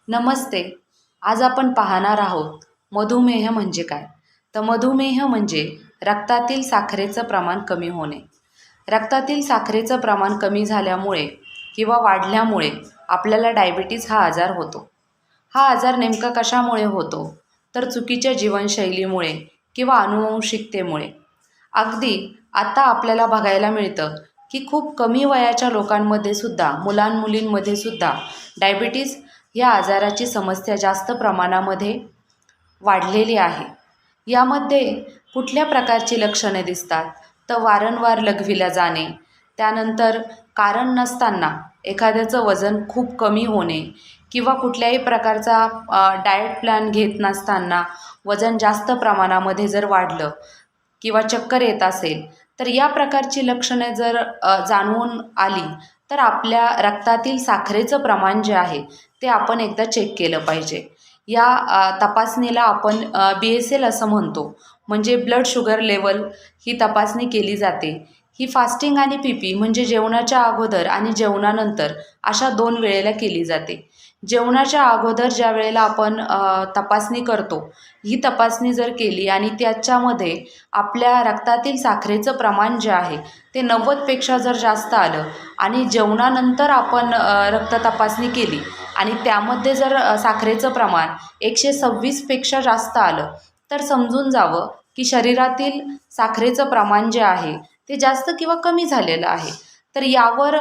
नमस्ते. आज आपण पाहणार आहोत मधुमेह म्हणजे काय? तर मधुमेह म्हणजे रक्तातील साखरेचं प्रमाण कमी होणे. रक्तातील साखरेचं प्रमाण कमी झाल्यामुळे किंवा वाढल्यामुळे आपल्याला डायबिटीज हा आजार होतो. हा आजार नेमका कशामुळे होतो? तर चुकीच्या जीवनशैलीमुळे किंवा आनुवंशिकतेमुळे. अगदी आता आपल्याला बघायला मिळतं की खूप कमी वयाच्या लोकांमध्ये सुद्धा, मुलांमुलींमध्ये सुद्धा डायबिटीज या आजाराची समस्या जास्त प्रमाणामध्ये वाढलेली आहे. यामध्ये कुठल्या प्रकारची लक्षणे दिसतात? तर वारंवार लघवीला जाणे, त्यानंतर कारण नसताना एखाद्याचं वजन खूप कमी होणे किंवा कुठल्याही प्रकारचा डाएट प्लॅन घेत नसताना वजन जास्त प्रमाणामध्ये जर वाढलं किंवा चक्कर येत असेल, तर या प्रकारची लक्षणे जर जाणवून आली, तर आपल्या रक्तातील साखरेचं प्रमाण जे आहे, ते आपण एकदा चेक केलं पाहिजे. या तपासणीला आपण BSL असं म्हणतो. म्हणजे ब्लड शुगर लेवल ही तपासणी केली जाते. ही फास्टिंग आणि PP म्हणजे जेवणाच्या अगोदर आणि जेवणानंतर अशा 2 वेळेला केली जाते. जेवणाच्या अगोदर ज्या वेळेला आपण तपासणी करतो, ही तपासणी जर केली आणि त्याच्यामध्ये आपल्या रक्तातील साखरेचं प्रमाण जे आहे ते 90पेक्षा जर जास्त आलं आणि जेवणानंतर आपण रक्त तपासणी केली आणि त्यामध्ये जर साखरेचं प्रमाण 126पेक्षा जास्त आलं, तर समजून जावं की शरीरातील साखरेचं प्रमाण जे आहे ते जास्त किंवा कमी झालेलं आहे. तर यावर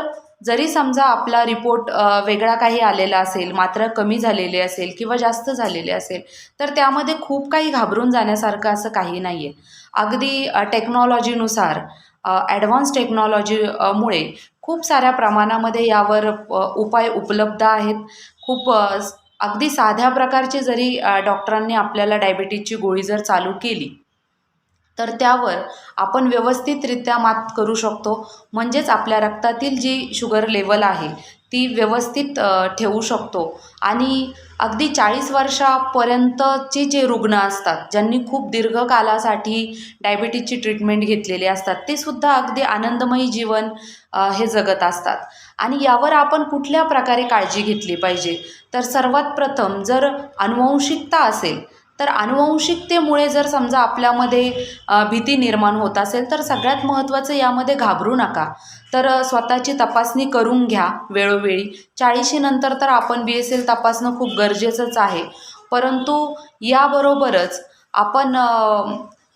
जरी समजा आपला रिपोर्ट वेगळा काही आलेला असेल, मात्रा कमी झालेली असेल किंवा जास्त झालेली असेल, तर त्यामध्ये खूप काही घाबरून जाण्यासारखं असं काही नाही आहे. अगदी टेक्नॉलॉजीनुसार ॲडव्हान्स टेक्नॉलॉजीमुळे खूप साऱ्या प्रमाणामध्ये यावर उपाय उपलब्ध आहेत. खूप अगदी साध्या प्रकारची जरी डॉक्टरांनी आपल्याला डायबिटीजची गोळी जर चालू केली, तर त्यावर आपण व्यवस्थितरित्या मात करू शकतो. म्हणजेच आपल्या रक्तातील जी शुगर लेवल आहे ती व्यवस्थित ठेवू शकतो आणि अगदी 40 वर्षापर्यंतचे जे रुग्ण असतात, ज्यांनी खूप दीर्घकालासाठी डायबिटीजची ट्रीटमेंट घेतलेली असतात, ते सुद्धा अगदी आनंदमयी जीवन हे जगत असतात. आणि यावर आपण कुठल्या प्रकारे काळजी घेतली पाहिजे? तर सर्वात प्रथम जर अनुवंशिकता असेल, तर अनुवंशिकतेमुळे जर समजा आपल्यामध्ये भीती निर्माण होत असेल, तर सगळ्यात महत्त्वाचं यामध्ये घाबरू नका. तर स्वतःची तपासणी करून घ्या वेळोवेळी. 40शी नंतर तर आपण BSL तपासणं खूप गरजेचंच आहे. परंतु याबरोबरच आपण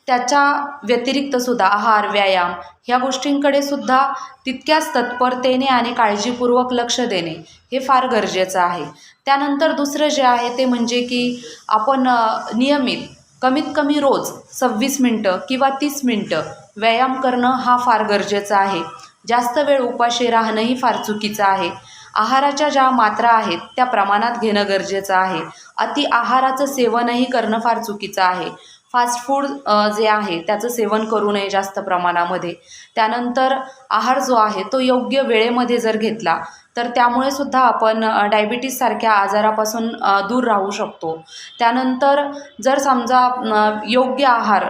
त्याच्या व्यतिरिक्तसुद्धा आहार, व्यायाम ह्या गोष्टींकडे सुद्धा तितक्याच तत्परतेने आणि काळजीपूर्वक लक्ष देणे हे फार गरजेचं आहे. त्यानंतर दुसरं जे आहे ते म्हणजे की आपण नियमित कमीत कमी रोज 26 मिनटं किंवा 30 मिनटं व्यायाम करणं हा फार गरजेचं आहे. जास्त वेळ उपाशी राहणंही फार चुकीचं आहे. आहाराच्या ज्या मात्रा आहेत त्या प्रमाणात घेणं गरजेचं आहे. अति आहाराचं सेवनही करणं फार चुकीचं आहे. फास्ट फूड जे आहे त्याचं सेवन करू नये जास्त प्रमाणामध्ये. त्यानंतर आहार जो आहे तो योग्य वेळेमध्ये जर घेतला, तर त्यामुळे सुद्धा आपण डायबिटीजसारख्या आजारापासून दूर राहू शकतो. त्यानंतर जर समजा योग्य आहार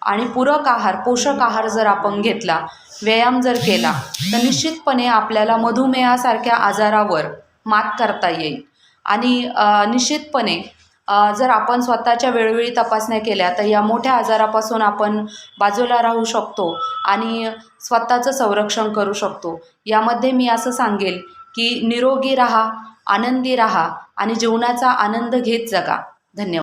आणि पूरक आहार, पोषक आहार जर आपण घेतला, व्यायाम जर केला, तर निश्चितपणे आपल्याला मधुमेहासारख्या आजारावर मात करता येईल. आणि निश्चितपणे जर आपण स्वतःच्या वेळोवेळी तपासण्या केल्या, तर या मोठ्या आजारापासून आपण बाजूला राहू शकतो आणि स्वतःचं संरक्षण करू शकतो. यामध्ये मी असं सांगेल की निरोगी राहा, आनंदी राहा आणि जीवनाचा आनंद घेत जगा. धन्यवाद.